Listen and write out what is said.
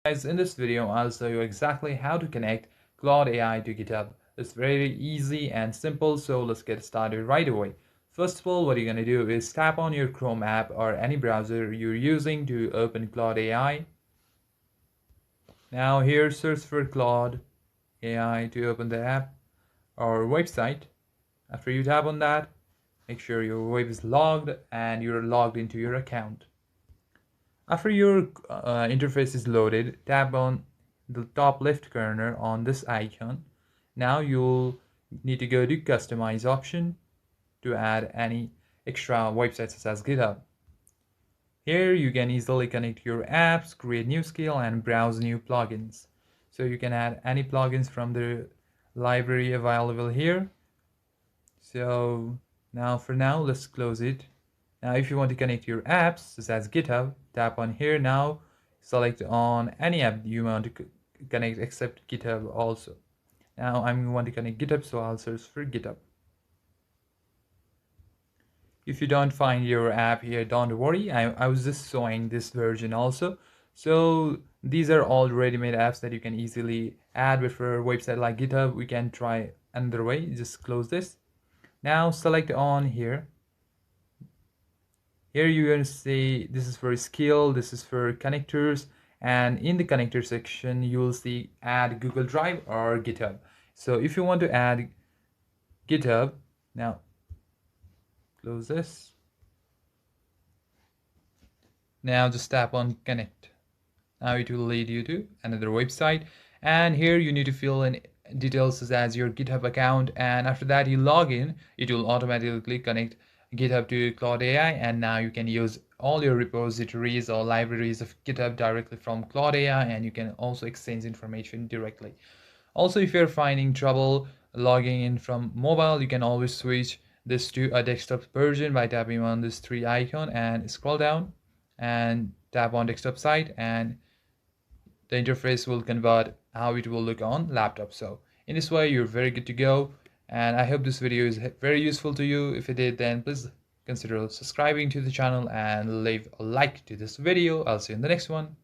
Guys, in this video I'll show you exactly how to connect Claude AI to GitHub. It's very easy and simple, so let's get started right away. First of all, what you're going to do is tap on your Chrome app or any browser you're using to open Claude AI. Now here, search for Claude AI to open the app or website. After you tap on that, make sure your web is logged and you're logged into your account. After your interface is loaded, tap on the top left corner on this icon. Now you'll need to go to Customize option to add any extra websites such as GitHub. Here you can easily connect your apps, create new skill, and browse new plugins. So you can add any plugins from the library available here. So now let's close it. Now if you want to connect your apps such as GitHub, tap on here. Now select on any app you want to connect except GitHub also. Now I'm going to connect GitHub, so I'll search for GitHub. If you don't find your app here, don't worry, I was just showing this version also. So these are all ready-made apps that you can easily add, but for a website like GitHub we can try another way. Just close this. Now select on here. Here you're going to see this is for skill, this is for connectors, and in the connector section you will see add Google Drive or GitHub. So if you want to add GitHub, now close this. Now just tap on connect. Now it will lead you to another website, and here you need to fill in details such as your GitHub account, and after that you log in, it will automatically connect GitHub to Claude AI, and now you can use all your repositories or libraries of GitHub directly from Claude AI, and you can also exchange information directly. Also, if you're finding trouble logging in from mobile, you can always switch this to a desktop version by tapping on this three icon and scroll down and tap on desktop site, and the interface will convert how it will look on laptop. So in this way you're very good to go, and I hope this video is very useful to you. If it did, then please consider subscribing to the channel and leave a like to this video. I'll see you in the next one.